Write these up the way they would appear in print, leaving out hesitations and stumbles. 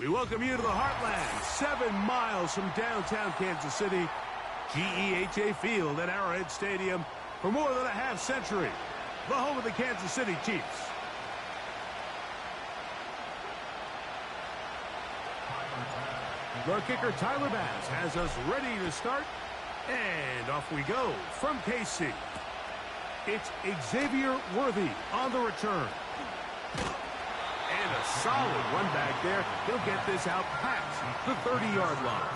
We welcome you to the Heartland, 7 miles from downtown Kansas City, GEHA Field at Arrowhead Stadium for more than a half-century, the home of the Kansas City Chiefs. The kicker Tyler Bass has us ready to start, and off we go from KC. It's Xavier Worthy on the return. And a solid run back there. He'll get this out past the 30-yard line.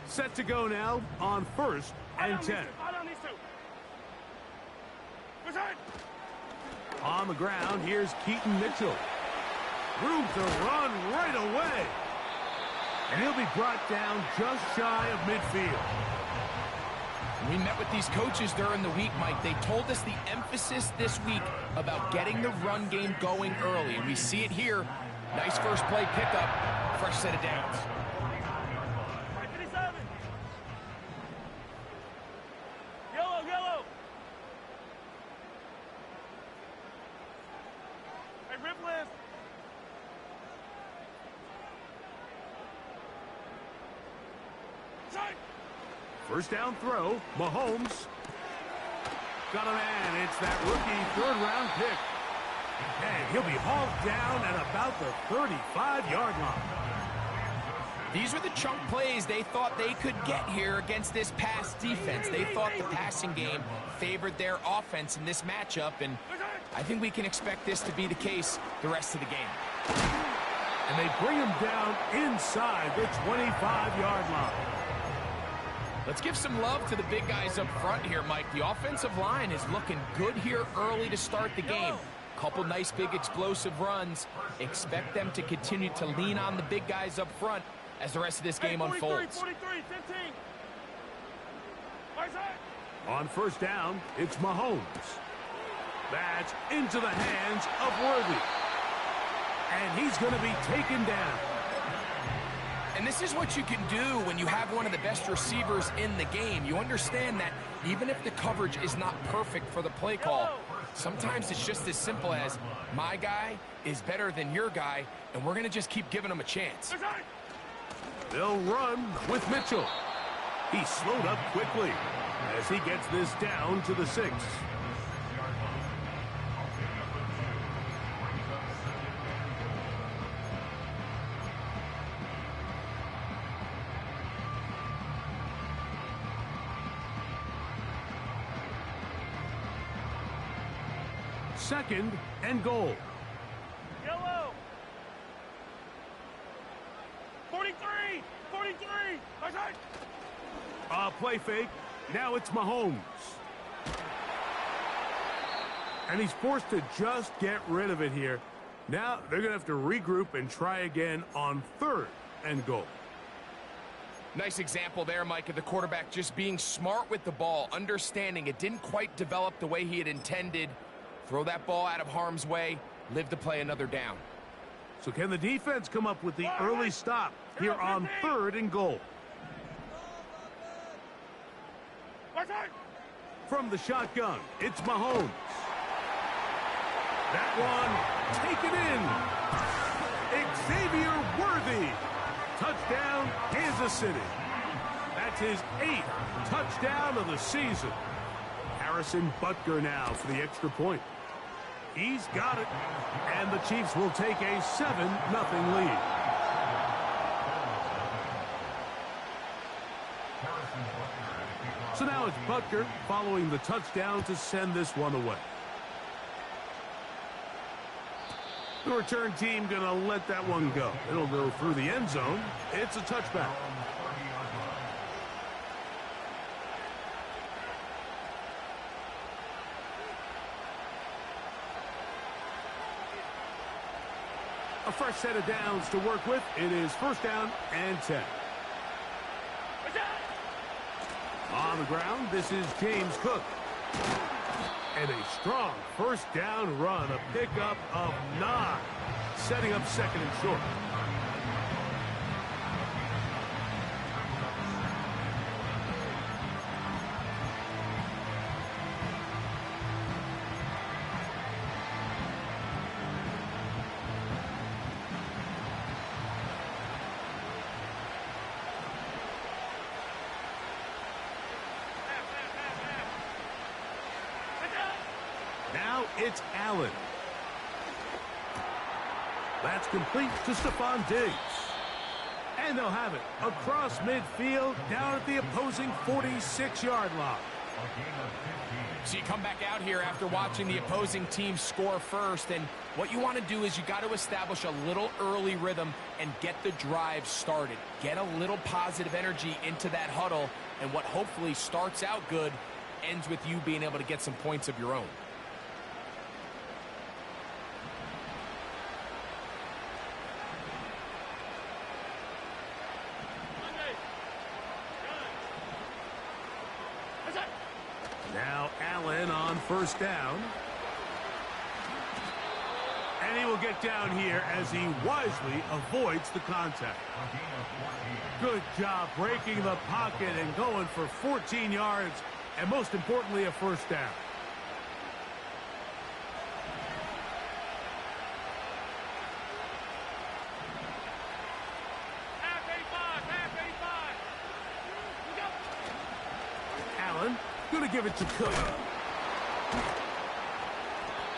Set to go now on 1st and 10. On the ground, here's Keaton Mitchell. Room to run right away. And he'll be brought down just shy of midfield. We met with these coaches during the week, Mike. They told us the emphasis this week about getting the run game going early. And we see it here. Nice first play pickup. Fresh set of downs. First down throw, Mahomes. Got a man, it's that rookie third-round pick. And he'll be hauled down at about the 35-yard line. These are the chunk plays they thought they could get here against this pass defense. They thought the passing game favored their offense in this matchup, and I think we can expect this to be the case the rest of the game. And they bring him down inside the 25-yard line. Let's give some love to the big guys up front here, Mike. The offensive line is looking good here early to start the game. Couple nice big explosive runs. Expect them to continue to lean on the big guys up front as the rest of this game unfolds. 43, 15. On first down, it's Mahomes. That's into the hands of Worthy. And he's going to be taken down. And this is what you can do when you have one of the best receivers in the game. You understand that even if the coverage is not perfect for the play call, sometimes it's just as simple as my guy is better than your guy, and we're going to just keep giving him a chance. They'll run with Mitchell. He slowed up quickly as he gets this down to the 6. Second and goal. Yellow. 43. Play fake. Now it's Mahomes. And he's forced to just get rid of it here. Now they're going to have to regroup and try again on 3rd and goal. Nice example there, Mike, of the quarterback just being smart with the ball, understanding it didn't quite develop the way he had intended. Throw that ball out of harm's way, live to play another down. So can the defense come up with the early stop here on 3rd and goal? From the shotgun, it's Mahomes. That one taken in. Xavier Worthy. Touchdown, Kansas City. That's his 8th touchdown of the season. Harrison Butker now for the extra point. He's got it, and the Chiefs will take a 7-0 lead. So now it's Butker following the touchdown to send this one away. The return team going to let that one go. It'll go through the end zone. It's a touchback. A fresh set of downs to work with. It is first down and 10. On the ground, this is James Cook. And a strong first down run, a pickup of 9, setting up 2nd and short. Now it's Allen. That's complete to Stephon Diggs. And they'll have it across midfield down at the opposing 46-yard line. So you come back out here after watching the opposing team score first, and what you want to do is you got to establish a little early rhythm and get the drive started. Get a little positive energy into that huddle, and what hopefully starts out good ends with you being able to get some points of your own. Now Allen on first down. And he will get down here as he wisely avoids the contact. Good job breaking the pocket and going for 14 yards, and most importantly, a first down. Allen going to give it to Cook.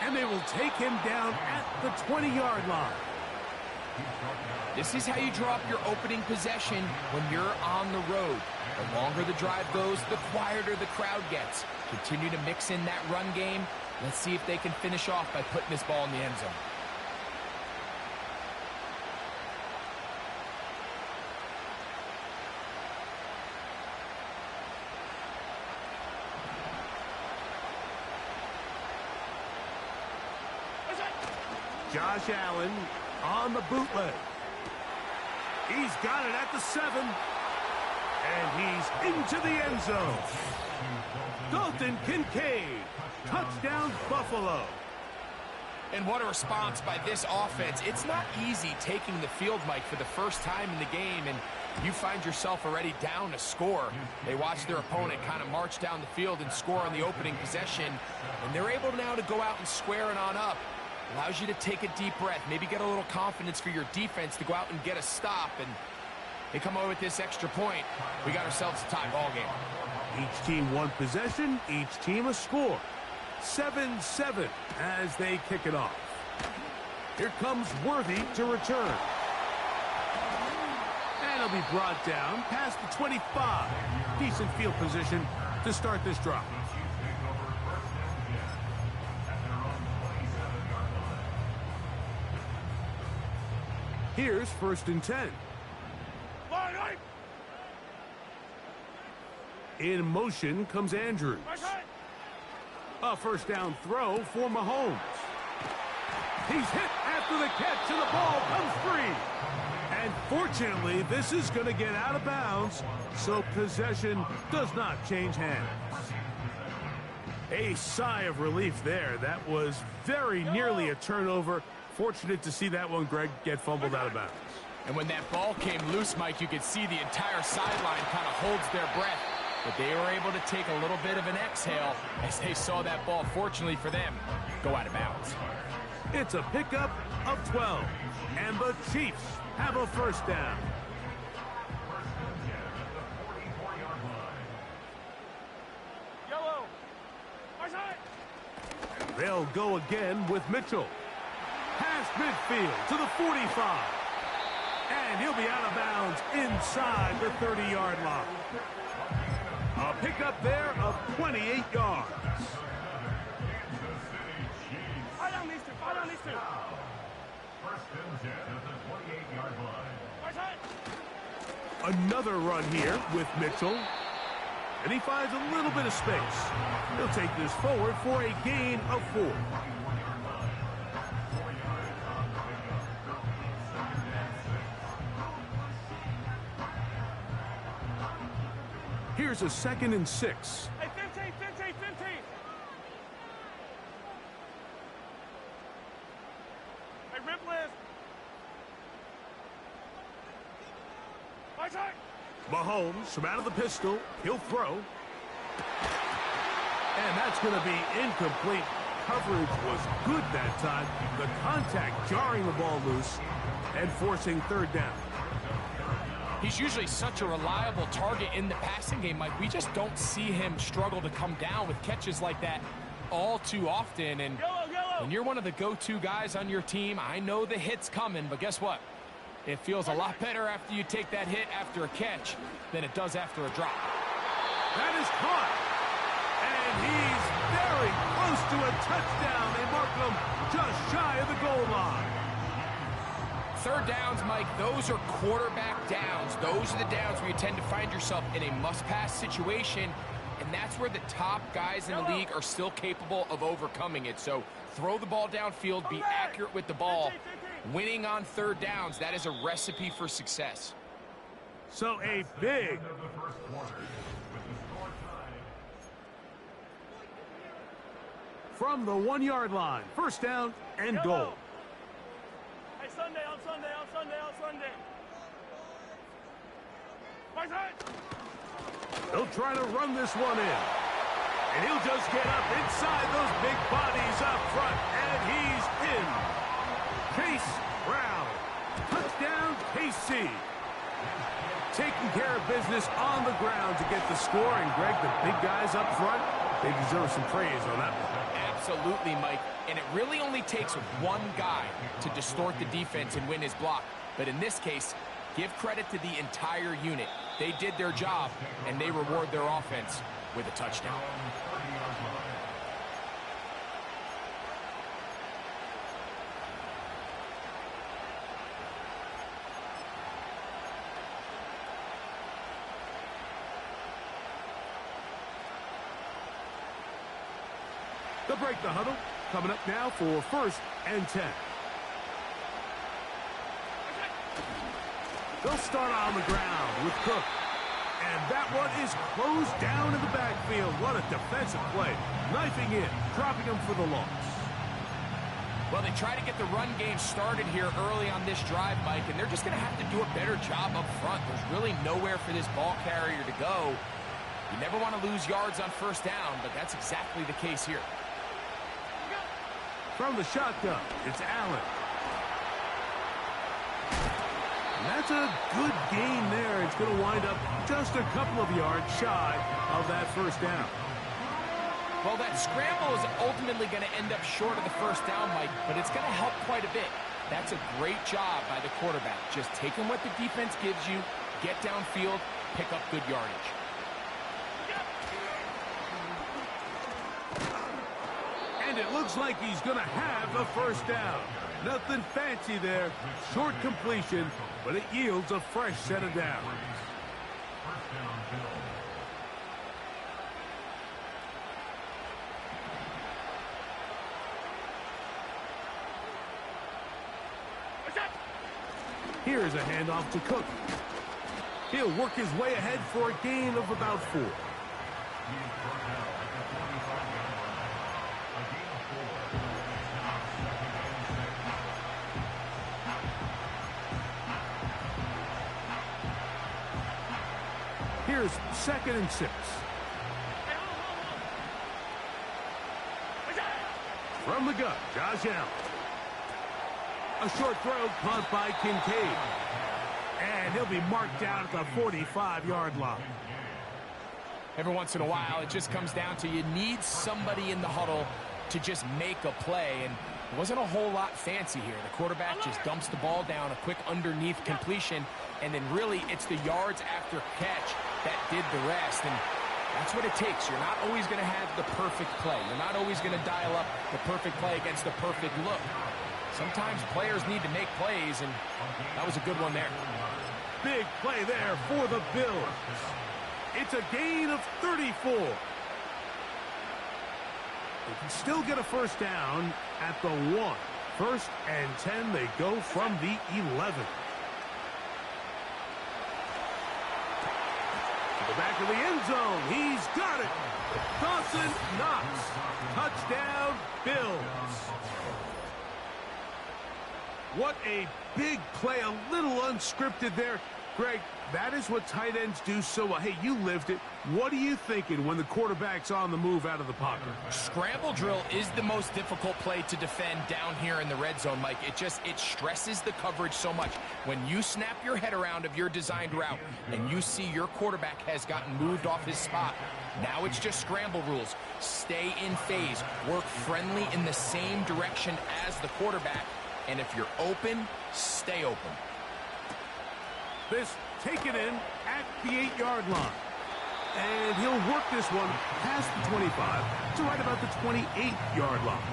And they will take him down at the 20-yard line. This is how you draw up your opening possession when you're on the road. The longer the drive goes, the quieter the crowd gets. Continue to mix in that run game. Let's see if they can finish off by putting this ball in the end zone. Josh Allen on the bootleg. He's got it at the 7. And he's into the end zone. Dalton Kincaid. Touchdown, Buffalo. And what a response by this offense. It's not easy taking the field, Mike, for the first time in the game, and you find yourself already down to score. They watch their opponent kind of march down the field and score on the opening possession, and they're able now to go out and square it on up. Allows you to take a deep breath, maybe get a little confidence for your defense to go out and get a stop, and they come away with this extra point. We got ourselves a tie ball game. Each team one possession, each team a score. 7-7 as they kick it off. Here comes Worthy to return. And he'll be brought down past the 25. Decent field position to start this drive. Here's 1st and 10. In motion comes Andrews. A first down throw for Mahomes. He's hit after the catch, and the ball comes free. And fortunately, this is going to get out of bounds, so possession does not change hands. A sigh of relief there. That was very nearly a turnover. Fortunate to see that one, Greg, get fumbled out of bounds. And when that ball came loose, Mike, you could see the entire sideline kind of holds their breath. But they were able to take a little bit of an exhale as they saw that ball, fortunately for them, go out of bounds. It's a pickup of 12, and the Chiefs have a first down. Yellow. They'll go again with Mitchell. Past midfield to the 45. And he'll be out of bounds inside the 30-yard line. A pickup there of 28 yards. Fight on these two. Fight on these two. Another run here with Mitchell. And he finds a little bit of space. He'll take this forward for a gain of 4. Here's a 2nd and 6. Hey, 15. Hey, rip list. Mahomes from out of the pistol. He'll throw. And that's going to be incomplete. Coverage was good that time. The contact jarring the ball loose and forcing 3rd down. He's usually such a reliable target in the passing game, Mike. We just don't see him struggle to come down with catches like that. all too often, and when you're one of the go-to guys on your team, I know the hit's coming, but guess what? It feels a lot better after you take that hit after a catch than it does after a drop. That is caught. And he's very close to a touchdown. They mark him just shy of the goal line. Third downs, Mike, those are quarterback downs. Those are the downs where you tend to find yourself in a must-pass situation, and that's where the top guys in the league are still capable of overcoming it. So throw the ball downfield, be accurate with the ball. Winning on third downs, that is a recipe for success. So a big from the 1-yard line, first down and goal. Hey, Sunday, on Sunday, on Sunday, on Sunday. My side. He'll try to run this one in. And he'll just get up inside those big bodies up front. And he's in. Chase Brown. Touchdown, KC. Taking care of business on the ground to get the score. And, Greg, the big guys up front, they deserve some praise on that one. Absolutely, Mike. And it really only takes one guy to distort the defense and win his block. But in this case, give credit to the entire unit. They did their job, and they reward their offense with a touchdown. They'll break the huddle. Coming up now for first and 10. They'll start on the ground with Cook. And that one is closed down in the backfield. What a defensive play. Knifing in, dropping him for the loss. Well, they try to get the run game started here early on this drive, Mike, and they're just going to have to do a better job up front. There's really nowhere for this ball carrier to go. You never want to lose yards on first down, but that's exactly the case here. From the shotgun, it's Allen. And that's a good gain there. It's going to wind up just a couple of yards shy of that first down. Well, that scramble is ultimately going to end up short of the first down, Mike, but it's going to help quite a bit. That's a great job by the quarterback. Just taking what the defense gives you, get downfield, pick up good yardage. And it looks like he's going to have the first down. Nothing fancy there. Short completion, but it yields a fresh set of downs. Here's a handoff to Cook. He'll work his way ahead for a gain of about 4. Here's 2nd and 6. From the gun, Josh Allen. A short throw caught by Kincaid. And he'll be marked down at the 45-yard line. Every once in a while, it just comes down to you need somebody in the huddle to just make a play. And it wasn't a whole lot fancy here. The quarterback just dumps the ball down, a quick underneath completion, and then really it's the yards after catch that did the rest. And that's what it takes. You're not always going to have the perfect play. You're not always going to dial up the perfect play against the perfect look. Sometimes players need to make plays, and that was a good one there. Big play there for the Bills. It's a gain of 34. They can still get a first down at the 1. 1st and 10, they go from the 11. To the back of the end zone, he's got it. Dawson Knox. Touchdown, Bills. What a big play, a little unscripted there. Greg, that is what tight ends do so well. Hey, you lived it. What are you thinking when the quarterback's on the move out of the pocket? Scramble drill is the most difficult play to defend down here in the red zone, Mike. It stresses the coverage so much. When you snap your head around of your designed route and you see your quarterback has gotten moved off his spot, now it's just scramble rules. Stay in phase. Work friendly in the same direction as the quarterback. And if you're open, stay open. This taken in at the 8-yard line. And he'll work this one past the 25 to right about the 28-yard line.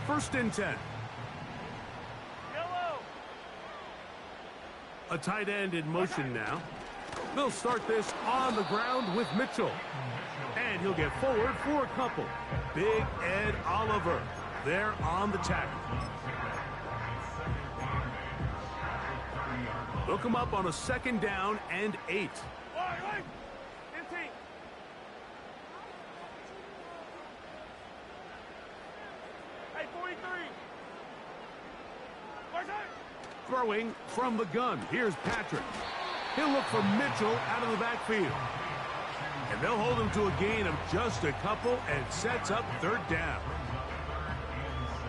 1st and 10. Yellow. A tight end in motion now. They'll start this on the ground with Mitchell. And he'll get forward for a couple. Big Ed Oliver there on the tackle. They'll come up on a 2nd down and 8. Wait. 15. Hey, 43. Where's that? Throwing from the gun. Here's Patrick. He'll look for Mitchell out of the backfield. And they'll hold him to a gain of just a couple and sets up 3rd down.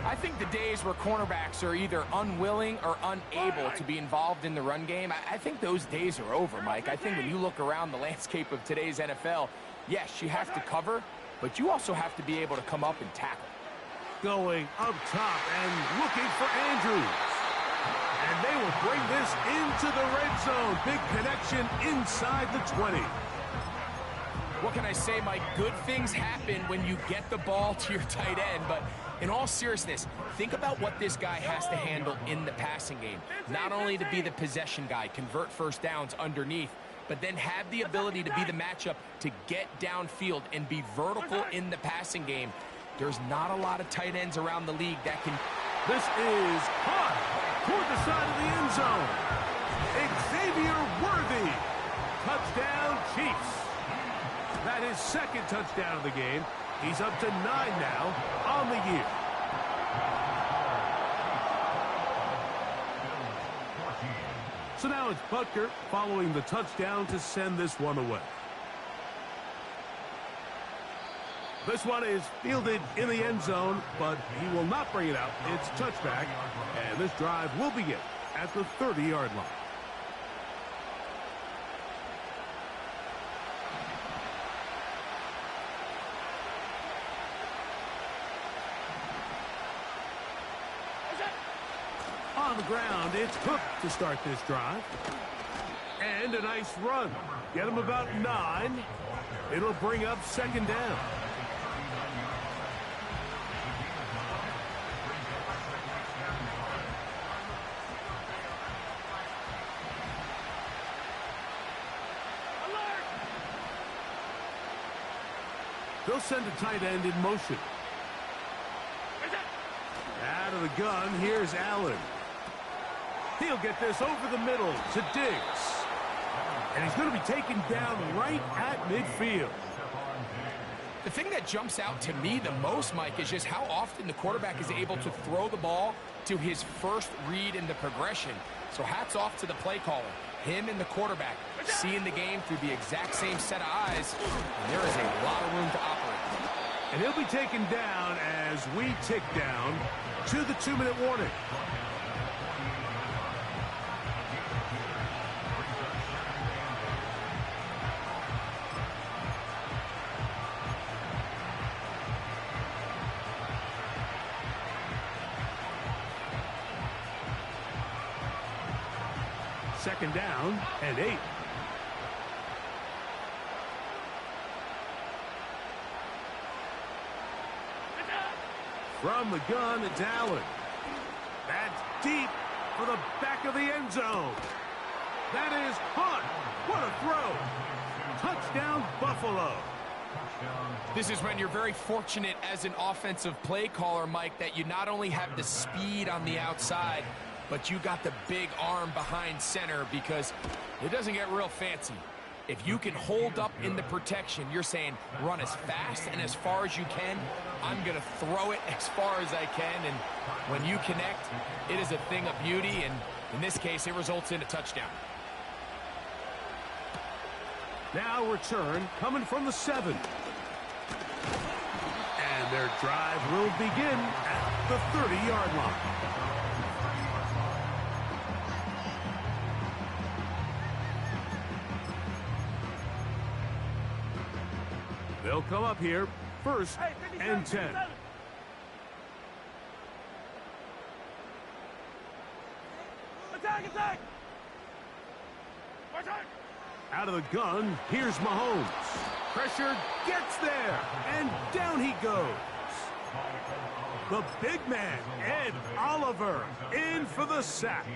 I think the days where cornerbacks are either unwilling or unable to be involved in the run game, I think those days are over, Mike. I think when you look around the landscape of today's NFL, yes, you have to cover, but you also have to be able to come up and tackle. Going up top and looking for Andrews. And they will bring this into the red zone. Big connection inside the 20. What can I say, Mike? Good things happen when you get the ball to your tight end, but in all seriousness, think about what this guy has to handle in the passing game. Not only to be the possession guy, convert 1st downs underneath, but then have the ability to be the matchup to get downfield and be vertical in the passing game. There's not a lot of tight ends around the league that can... This is hot toward the side of the end zone. Xavier Worthy. Touchdown, Chiefs. That is 2nd touchdown of the game. He's up to 9 now on the year. So now it's Butker following the touchdown to send this one away. This one is fielded in the end zone, but he will not bring it out. It's touchback, and this drive will begin at the 30-yard line. On the ground, it's Cook to start this drive. And a nice run. Get him about 9. It'll bring up 2nd down. Alert. They'll send a tight end in motion. Where's that? Out of the gun, here's Allen. He'll get this over the middle to Diggs. And he's going to be taken down right at midfield. The thing that jumps out to me the most, Mike, is just how often the quarterback is able to throw the ball to his first read in the progression. So hats off to the play caller. Him and the quarterback seeing the game through the exact same set of eyes. And there is a lot of room to operate. And he'll be taken down as we tick down to the 2-minute warning. Second down and 8. From the gun, it's Allen. That's deep for the back of the end zone. That is Hunt. What a throw. Touchdown, Buffalo. This is when you're very fortunate as an offensive play caller, Mike, that you not only have the speed on the outside, but you got the big arm behind center, because it doesn't get real fancy. If you can hold up in the protection, you're saying run as fast and as far as you can. I'm going to throw it as far as I can, and when you connect, it is a thing of beauty, and in this case, it results in a touchdown. Now return coming from the 7. And their drive will begin at the 30-yard line. They'll come up here, 1st and 10. Attack, attack! Out of the gun, here's Mahomes. Pressure gets there, and down he goes. The big man, Ed Oliver, in for the sack.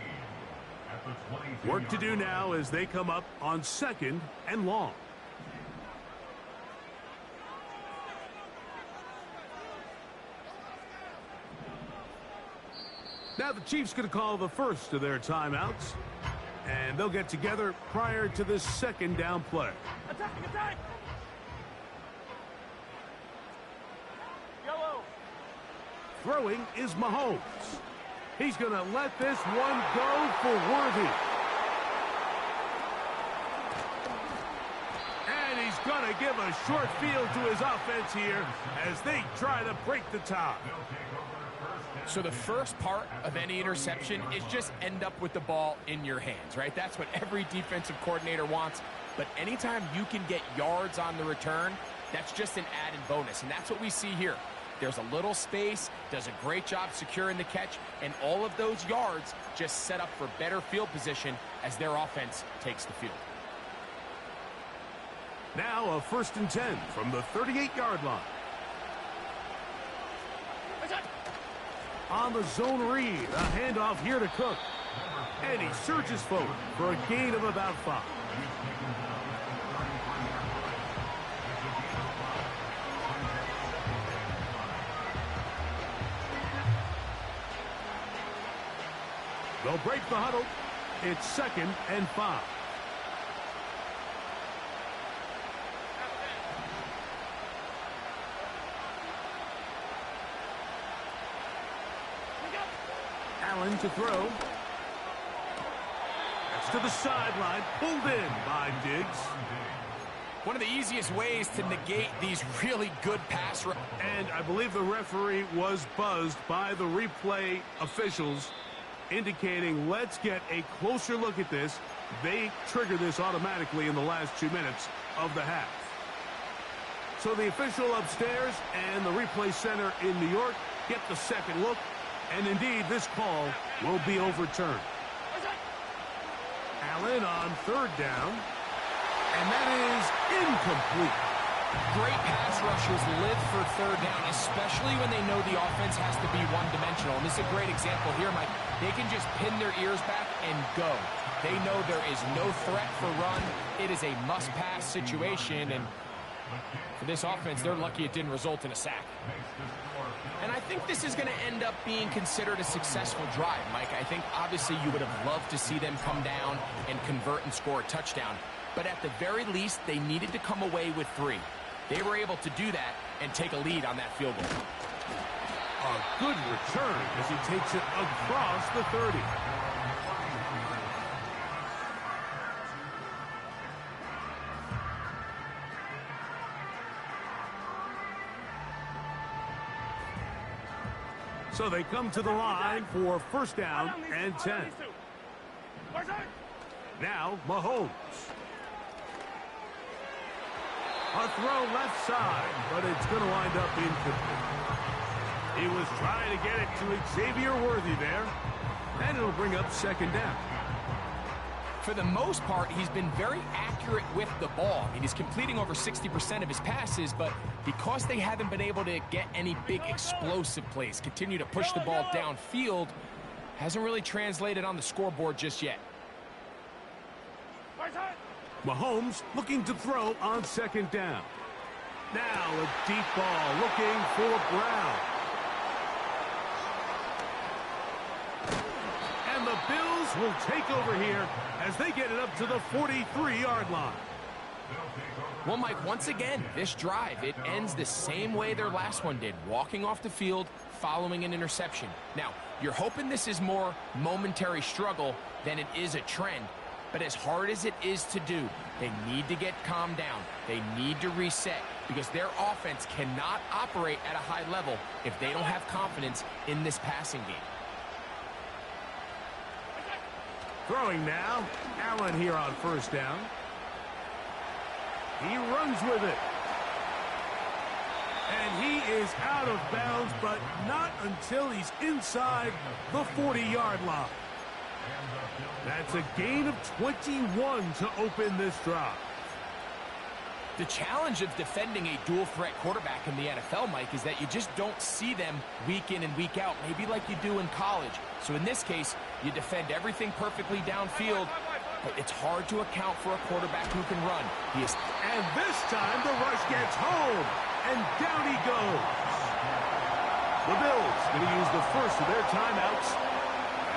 Work to do now as they come up on 2nd and long. Now the Chiefs going to call the first of their timeouts, and they'll get together prior to this 2nd down play. Attack, attack! Yellow! Throwing is Mahomes. He's going to let this one go for Worthy. And he's going to give a short field to his offense here as they try to break the tie. So the first part of any interception is just end up with the ball in your hands, right? That's what every defensive coordinator wants. But anytime you can get yards on the return, that's just an added bonus. And that's what we see here. There's a little space, does a great job securing the catch, and all of those yards just set up for better field position as their offense takes the field. Now a 1st and 10 from the 38-yard line. On the zone read, a handoff here to Cook. And he surges forward for a gain of about 5. They'll break the huddle. It's 2nd and 5. Allen to throw. That's to the sideline. Pulled in by Diggs. One of the easiest ways to negate these really good pass rush. And I believe the referee was buzzed by the replay officials, indicating let's get a closer look at this. They trigger this automatically in the last 2 minutes of the half. So the official upstairs and the replay center in New York get the second look. And indeed, this call will be overturned. Allen on 3rd down. And that is incomplete. Great pass rushers live for 3rd down, especially when they know the offense has to be one-dimensional. And this is a great example here, Mike. They can just pin their ears back and go. They know there is no threat for run. It is a must-pass situation. And for this offense, they're lucky it didn't result in a sack. And I think this is going to end up being considered a successful drive, Mike. I think obviously you would have loved to see them come down and convert and score a touchdown. But at the very least, they needed to come away with 3. They were able to do that and take a lead on that field goal. A good return as he takes it across the 30. So they come to the line for 1st down and 10. Now Mahomes. A throw left side, but it's going to wind up incomplete. He was trying to get it to Xavier Worthy there, and it'll bring up 2nd down. For the most part, he's been very accurate with the ball. I mean, he's completing over 60% of his passes, but because they haven't been able to get any big explosive plays, continue to push the ball downfield, hasn't really translated on the scoreboard just yet. Mahomes looking to throw on 2nd down. Now a deep ball looking for Brown. And the Bills will take over here as they get it up to the 43-yard line. Well, Mike, once again, this drive, it ends the same way their last one did, walking off the field, following an interception. Now, you're hoping this is more momentary struggle than it is a trend, but as hard as it is to do, they need to get calmed down. They need to reset because their offense cannot operate at a high level if they don't have confidence in this passing game. Throwing now, Allen here on first down. He runs with it. And he is out of bounds, but not until he's inside the 40-yard line. That's a gain of 21 to open this drive. The challenge of defending a dual-threat quarterback in the NFL, Mike, is that you just don't see them week in and week out, maybe like you do in college. So in this case, you defend everything perfectly downfield, but it's hard to account for a quarterback who can run. And this time, the rush gets home, and down he goes. The Bills going to use the first of their timeouts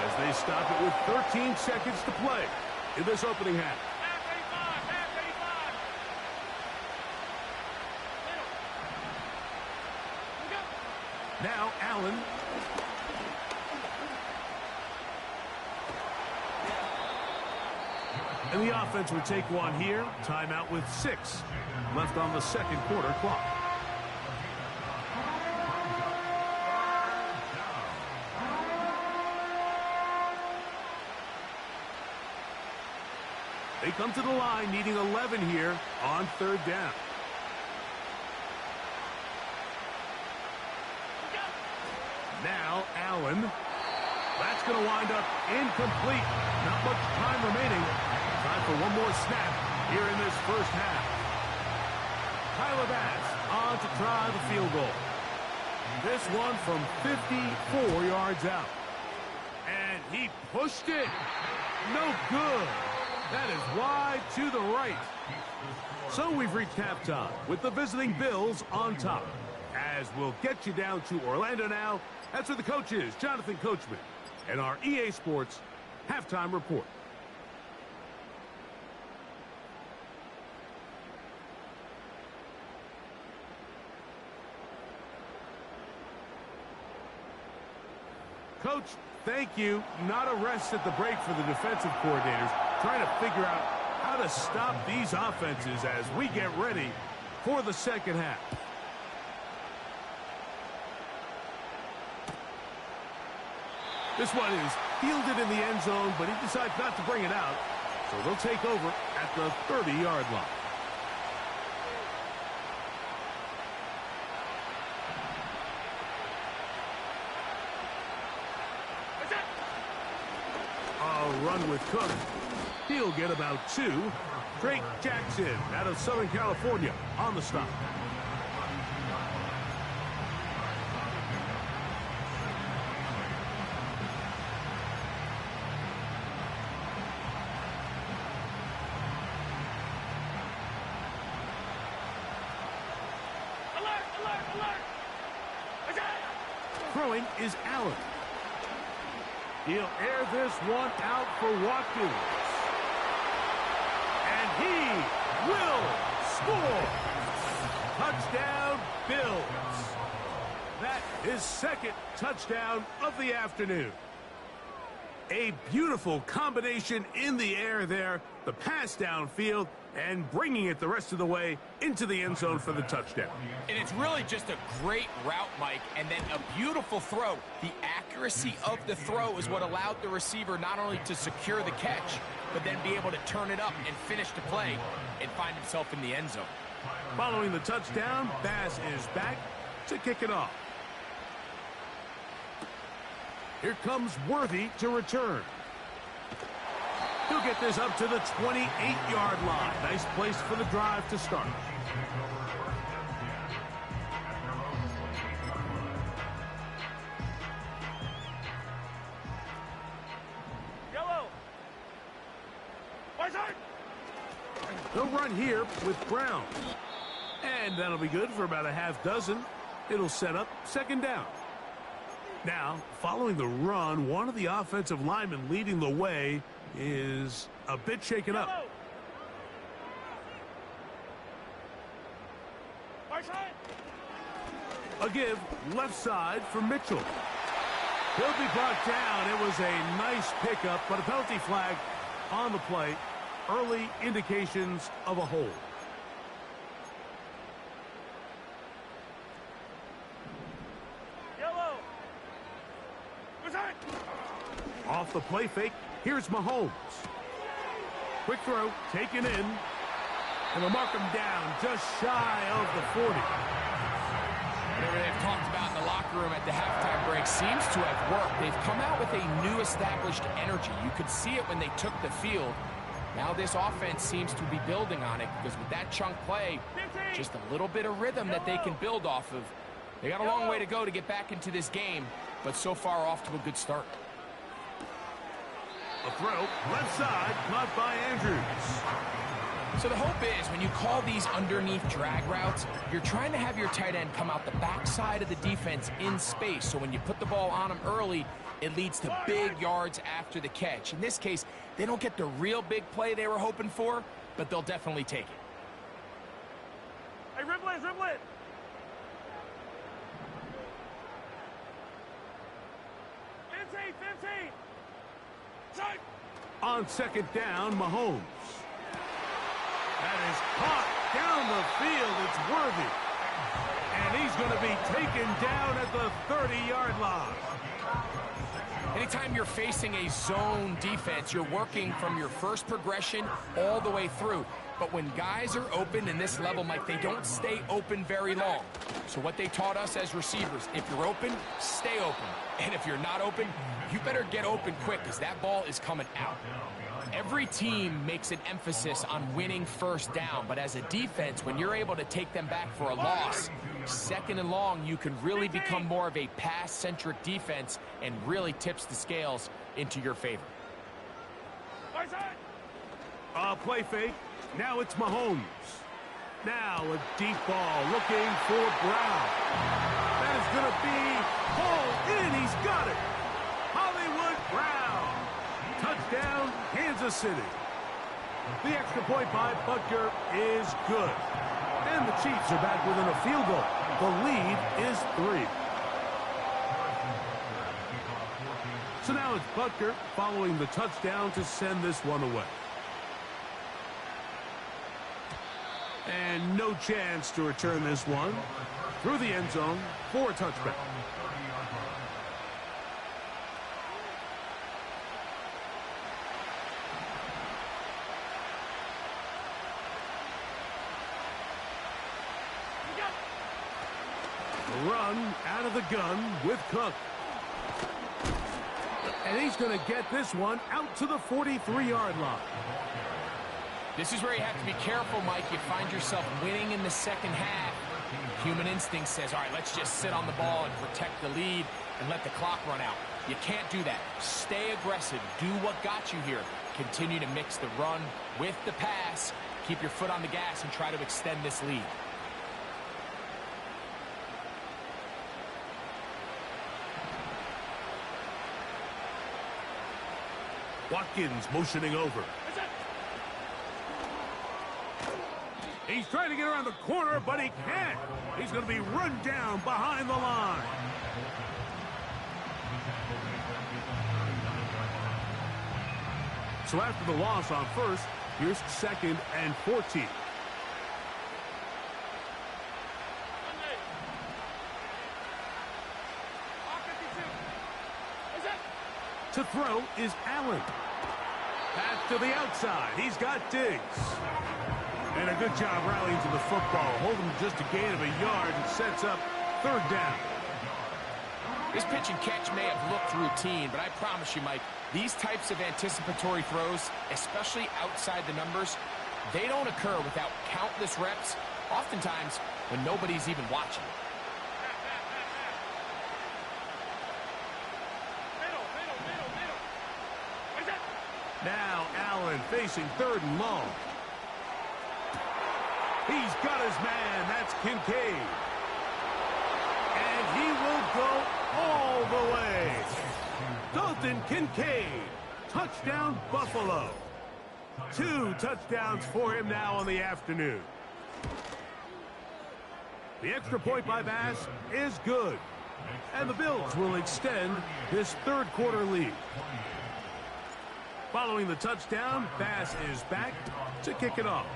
as they stop it with 13 seconds to play in this opening half. Now Allen. And the offense will take one here. Timeout with 6 left on the second quarter clock. They come to the line needing 11 here on third down. Now Allen. That's going to wind up incomplete. Not much time remaining. Time for one more snap here in this first half. Tyler Bass on to try the field goal. This one from 54 yards out. And he pushed it. No good. That is wide to the right. So we've reached halftime with the visiting Bills on top. As we'll get you down to Orlando now. That's where the coach is, Jonathan Coachman, and our EA Sports halftime report. Coach, thank you. Not a rest at the break for the defensive coordinators, trying to figure out how to stop these offenses as we get ready for the second half. This one is fielded in the end zone, but he decides not to bring it out. So they'll take over at the 30-yard line. A run with Cook. He'll get about 2. Drake Jackson out of Southern California on the stop. Throwing is Allen. He'll air this one out for Watkins. And he will score. Touchdown, Bills. That is second touchdown of the afternoon. A beautiful combination in the air there. The pass downfield and bringing it the rest of the way into the end zone for the touchdown. And it's really just a great route, Mike, and then a beautiful throw. The accuracy of the throw is what allowed the receiver not only to secure the catch, but then be able to turn it up and finish the play and find himself in the end zone. Following the touchdown, Bass is back to kick it off. Here comes Worthy to return. He'll get this up to the 28-yard line. Nice place for the drive to start. Yellow. They'll run here with Brown. And that'll be good for about a half dozen. It'll set up second down. Now, following the run, one of the offensive linemen leading the way is a bit shaken up. A give left side for Mitchell. He'll be brought down. It was a nice pickup, but a penalty flag on the play. Early indications of a hold. Yellow. Off the play fake, here's Mahomes. Quick throw, taken in. And they'll mark him down just shy of the 40. Whatever they've talked about in the locker room at the halftime break seems to have worked. They've come out with a new established energy. You could see it when they took the field. Now this offense seems to be building on it because with that chunk play, just a little bit of rhythm that they can build off of. They got a long way to go to get back into this game, but so far off to a good start. A throw, left side, caught by Andrews. So the hope is when you call these underneath drag routes, you're trying to have your tight end come out the backside of the defense in space. So when you put the ball on him early, it leads to big yards after the catch. In this case, they don't get the real big play they were hoping for, but they'll definitely take it. Hey, Riblett, Riblett. 15. On second down, Mahomes. That is caught down the field. It's Worthy. And he's going to be taken down at the 30-yard line. Anytime you're facing a zone defense, you're working from your first progression all the way through. But when guys are open in this level, Mike, they don't stay open very long. So what they taught us as receivers, if you're open, stay open. And if you're not open, you better get open quick because that ball is coming out. Every team makes an emphasis on winning first down, but as a defense, when you're able to take them back for a loss, second and long, you can really become more of a pass-centric defense and really tips the scales into your favor. Play fake. Now it's Mahomes. Now a deep ball looking for Brown. That is going to be hauled in. He's got it. Hollywood Brown. Touchdown, Kansas City. The extra point by Butker is good. And the Chiefs are back within a field goal. The lead is 3. So now it's Butker following the touchdown to send this one away. And no chance to return this one through the end zone for a touchback. Run out of the gun with Cook. And he's going to get this one out to the 43-yard line. This is where you have to be careful, Mike. You find yourself winning in the second half. Human instinct says, all right, let's just sit on the ball and protect the lead and let the clock run out. You can't do that. Stay aggressive. Do what got you here. Continue to mix the run with the pass. Keep your foot on the gas and try to extend this lead. Watkins motioning over. He's trying to get around the corner, but he can't. He's going to be run down behind the line. So after the loss on first, here's 2nd and 14. To throw is Allen. Pass to the outside. He's got Diggs. And a good job rallying to the football. Holding just a gain of a yard and sets up 3rd down. This pitch and catch may have looked routine, but I promise you, Mike, these types of anticipatory throws, especially outside the numbers, they don't occur without countless reps, oftentimes when nobody's even watching. Now Allen facing 3rd and long. He's got his man. That's Kincaid. And he will go all the way. Dalton Kincaid. Touchdown, Buffalo. 2 touchdowns for him now on the afternoon. The extra point by Bass is good. And the Bills will extend this third quarter lead. Following the touchdown, Bass is back to kick it off.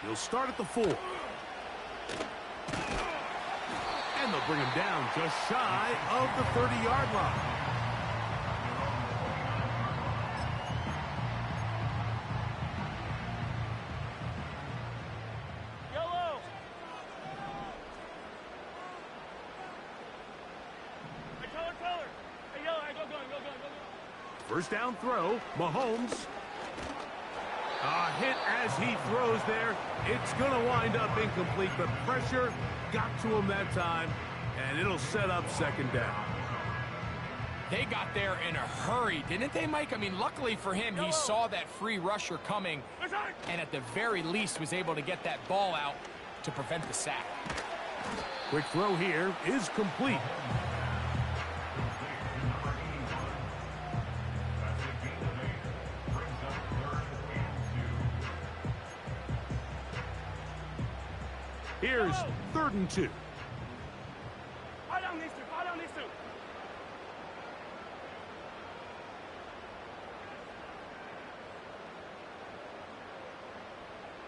He'll start at the 4. And they'll bring him down just shy of the 30-yard line. Yellow. Hey, color. Hey, yellow. Hey, go. First down throw, Mahomes. A hit as he throws there. It's going to wind up incomplete, but pressure got to him that time, and it'll set up second down. They got there in a hurry, didn't they, Mike? I mean, luckily for him, he saw that free rusher coming, and at the very least was able to get that ball out to prevent the sack. Quick throw here is complete. Here's 3rd and 2. I don't need to.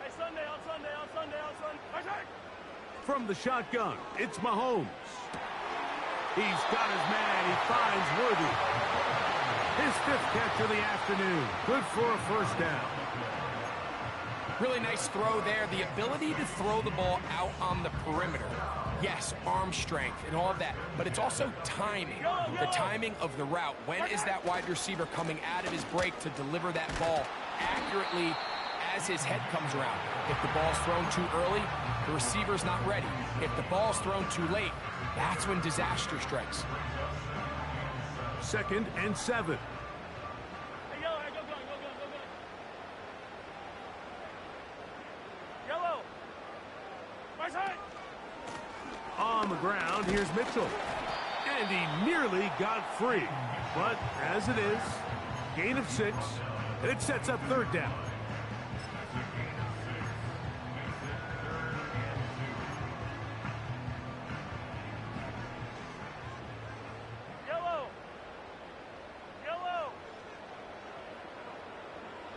Hey, Sunday. From the shotgun, it's Mahomes. He's got his man. He finds Worthy. His 5th catch of the afternoon. Good for a first down. Really nice throw there. The ability to throw the ball out on the perimeter. Yes, arm strength and all of that, but it's also timing. The timing of the route. When is that wide receiver coming out of his break to deliver that ball accurately as his head comes around? If the ball's thrown too early, the receiver's not ready. If the ball's thrown too late, that's when disaster strikes. 2nd and 7. Hey, yellow. Hey, go. Yellow. My side. On the ground, here's Mitchell. And he nearly got free. But as it is, gain of 6, and it sets up 3rd down. Yellow.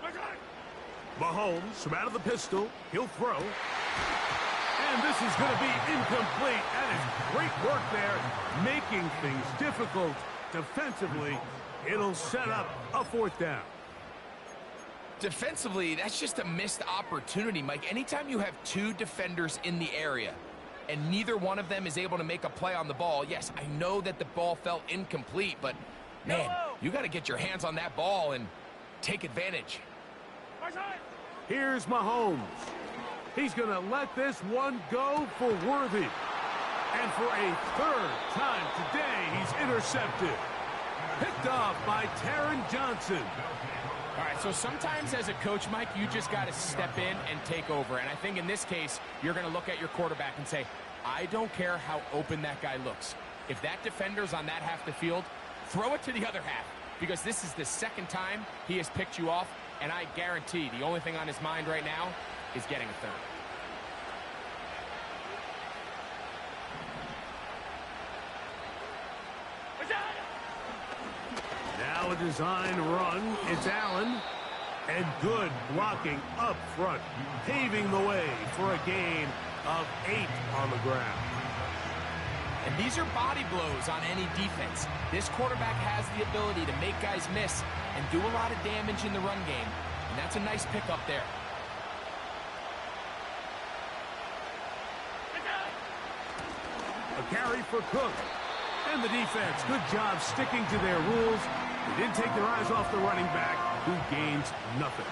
My side. Mahomes from out of the pistol. He'll throw. And this is going to be incomplete. That is great work there, making things difficult defensively. It'll set up a 4th down. Defensively, that's just a missed opportunity, Mike. Anytime you have 2 defenders in the area and neither one of them is able to make a play on the ball, yes, I know that the ball felt incomplete, but, man, you got to get your hands on that ball and take advantage. My side. Here's Mahomes. He's going to let this one go for Worthy. And for a 3rd time today, he's intercepted. Picked off by Taron Johnson. All right, so sometimes as a coach, Mike, you just got to step in and take over. And I think in this case, you're going to look at your quarterback and say, I don't care how open that guy looks. If that defender's on that half the field, throw it to the other half. Because this is the 2nd time he has picked you off. And I guarantee the only thing on his mind right now is getting a 3rd. Now a design run. It's Allen. And good blocking up front, paving the way for a gain of 8 on the ground. And these are body blows on any defense. This quarterback has the ability to make guys miss and do a lot of damage in the run game. And that's a nice pickup there. A carry for Cook. And the defense, good job sticking to their rules. They didn't take their eyes off the running back, who gains nothing.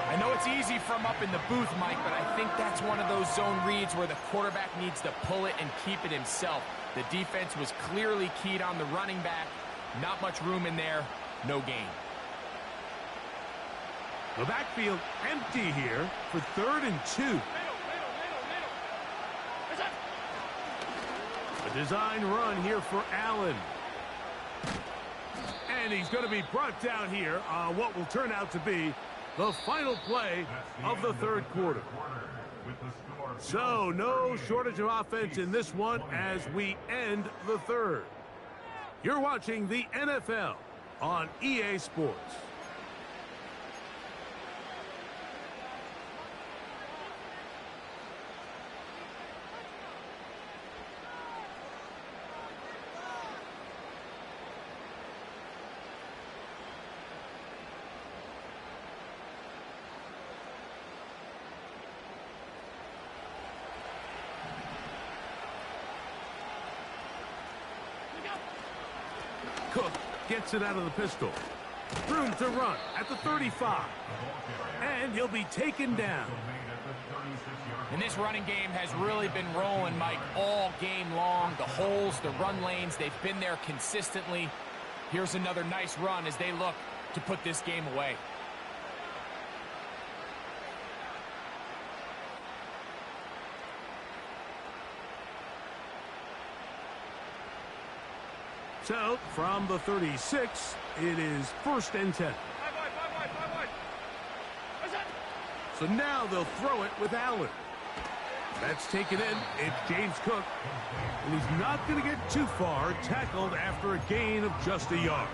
I know it's easy from up in the booth, Mike, but I think that's one of those zone reads where the quarterback needs to pull it and keep it himself. The defense was clearly keyed on the running back. Not much room in there. No gain. The backfield empty here for 3rd and 2. A design run here for Allen. And he's going to be brought down here on what will turn out to be The final play of the third quarter. So, no shortage of offense in this one as we end the third. You're watching the NFL on EA Sports. Cook gets it out of the pistol. Room to run at the 35. And he'll be taken down. And this running game has really been rolling, Mike, all game long. The holes, the run lanes, they've been there consistently. Here's another nice run as they look to put this game away. So, from the 36, it is 1st and 10. So now they'll throw it with Allen. That's taken in. It's James Cook. And he's not going to get too far, tackled after a gain of just a yard.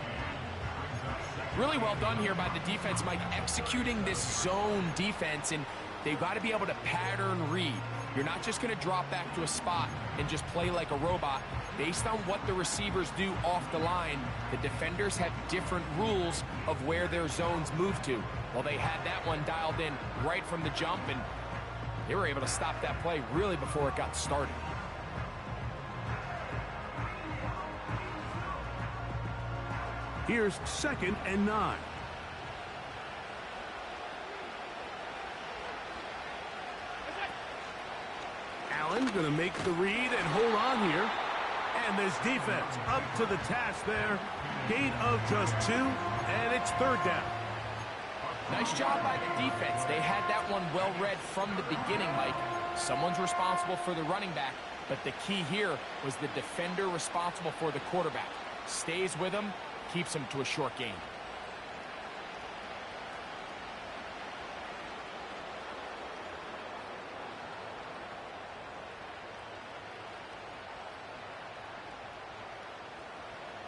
Really well done here by the defense, Mike, executing this zone defense, and they've got to be able to pattern read. You're not just going to drop back to a spot and just play like a robot. Based on what the receivers do off the line, the defenders have different rules of where their zones move to. Well, they had that one dialed in right from the jump, and they were able to stop that play really before it got started. Here's 2nd and 9. Allen going to make the read and hold on here. And this defense up to the task there. Gain of just 2, and it's 3rd down. Nice job by the defense. They had that one well read from the beginning, Mike. Someone's responsible for the running back, but the key here was the defender responsible for the quarterback. Stays with him, keeps him to a short gain.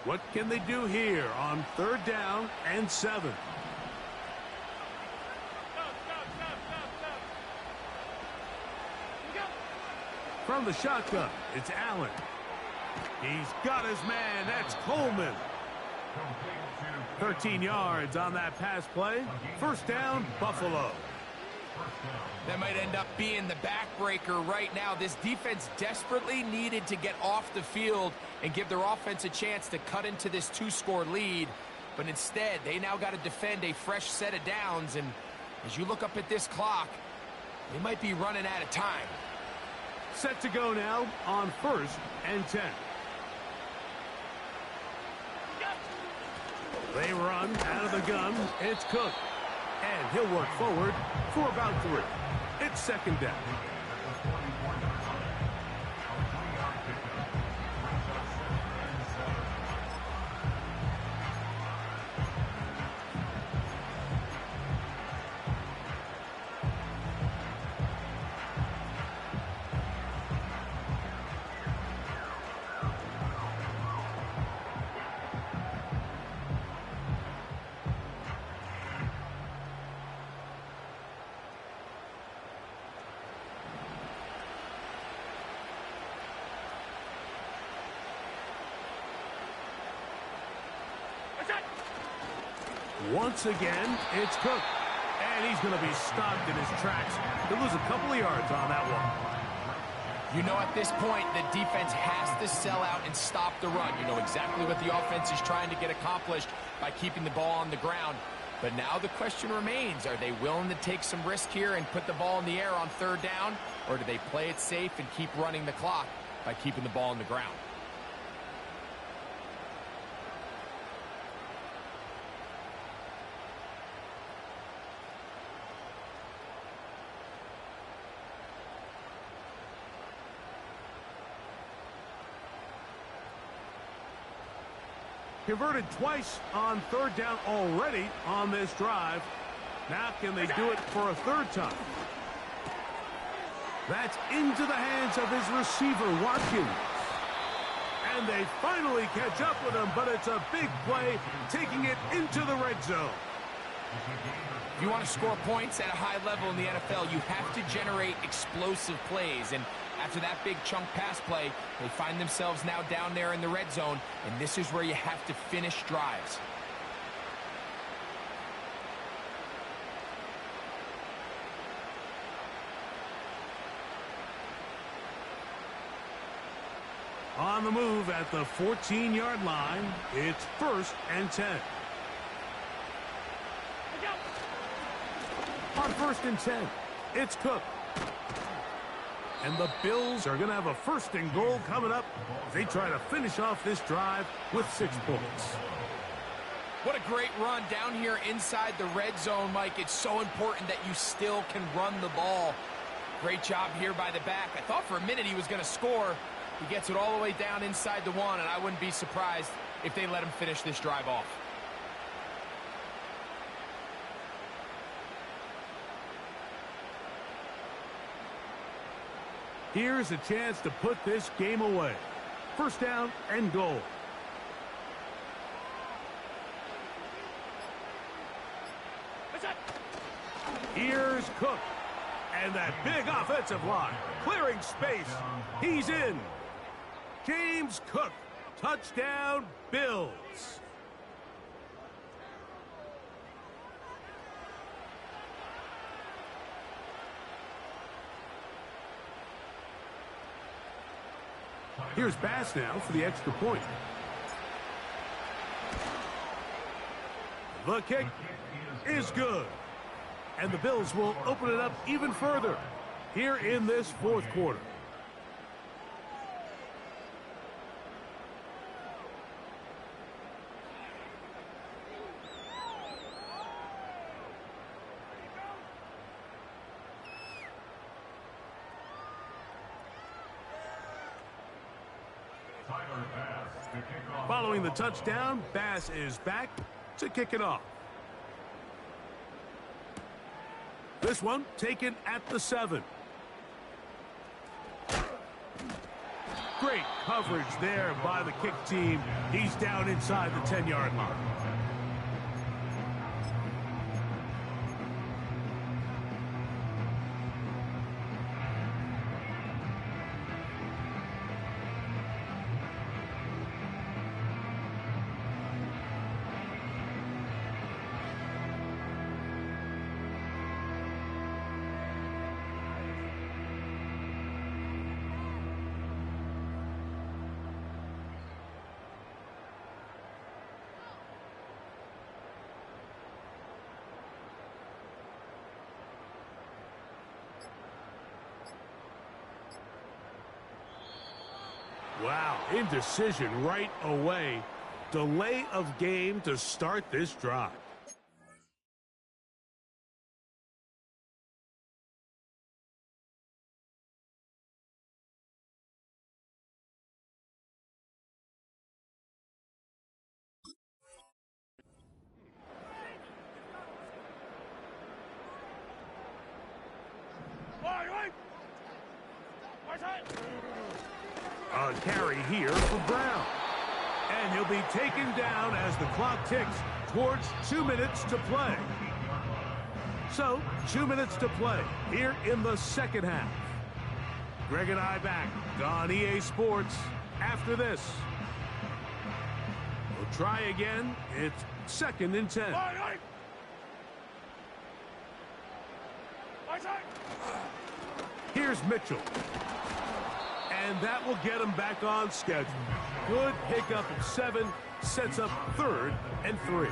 What can they do here on 3rd down and 7? From the shotgun, it's Allen. He's got his man. That's Coleman. 13 yards on that pass play. 1st down, Buffalo. That might end up being the backbreaker right now. This defense desperately needed to get off the field and give their offense a chance to cut into this 2-score lead. But instead, they now got to defend a fresh set of downs. And as you look up at this clock, they might be running out of time. Set to go now on 1st and 10. They run out of the gun. It's Cook. And he'll work forward for about 3. It's 2nd down. Once again, it's Cook. And he's going to be stopped in his tracks. He'll lose a couple of yards on that one. You know, at this point, the defense has to sell out and stop the run. You know exactly what the offense is trying to get accomplished by keeping the ball on the ground. But now the question remains, are they willing to take some risk here and put the ball in the air on 3rd down? Or do they play it safe and keep running the clock by keeping the ball on the ground? Converted twice on 3rd down already on this drive. Now can they do it for a third time? That's into the hands of his receiver, Watkins. And they finally catch up with him, but it's a big play, taking it into the red zone. If you want to score points at a high level in the NFL, you have to generate explosive plays. And after that big chunk pass play, they find themselves now down there in the red zone, and this is where you have to finish drives. On the move at the 14-yard line, it's 1st and 10. On 1st and 10, it's Cook. And the Bills are going to have a 1st and goal coming up as they try to finish off this drive with 6 points. What a great run down here inside the red zone, Mike. It's so important that you still can run the ball. Great job here by the back. I thought for a minute he was going to score. He gets it all the way down inside the 1, and I wouldn't be surprised if they let him finish this drive off. Here's a chance to put this game away. 1st down and goal. Here's Cook. And that big offensive line, clearing space. He's in. James Cook, touchdown, Bills. Here's Bass now for the extra point. The kick is good. And the Bills will open it up even further here in this 4th quarter. Following the touchdown, Bass is back to kick it off. This one taken at the 7. Great coverage there by the kick team. He's down inside the 10-yard line. Wow, indecision right away. Delay of game to start this drive. A carry here for Brown. And he'll be taken down as the clock ticks towards 2 minutes to play. So, 2 minutes to play here in the 2nd half. Greg and I back on EA Sports after this. We'll try again. It's 2nd and 10. Here's Mitchell. And that will get him back on schedule. Good pickup of 7, sets up 3rd and 3.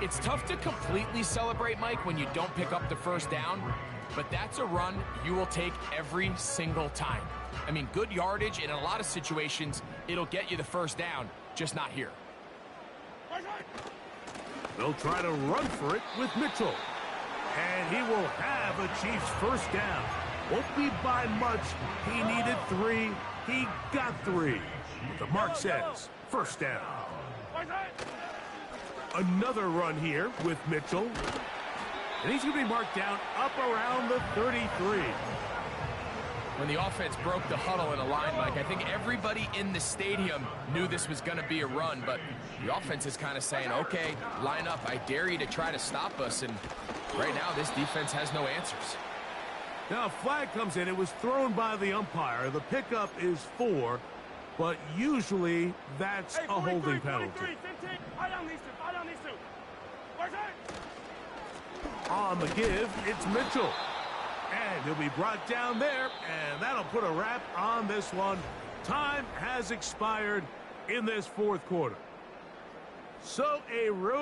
It's tough to completely celebrate, Mike, when you don't pick up the 1st down, but that's a run you will take every single time. I mean, good yardage, and in a lot of situations, it'll get you the 1st down, just not here. They'll try to run for it with Mitchell. And he will have a Chiefs 1st down. Won't be by much. He needed 3. He got 3. The mark says 1st down. Another run here with Mitchell. And he's going to be marked down up around the 33. When the offense broke the huddle in a line, Mike, I think everybody in the stadium knew this was going to be a run, but the offense is kind of saying, okay, line up. I dare you to try to stop us, and right now this defense has no answers. Now a flag comes in. It was thrown by the umpire. The pickup is 4, but usually that's a holding penalty. 43, 15. Eye down these two. Eye down these two. Where's it? On the give, it's Mitchell. And he'll be brought down there, and that'll put a wrap on this one. Time has expired in this fourth quarter. So a road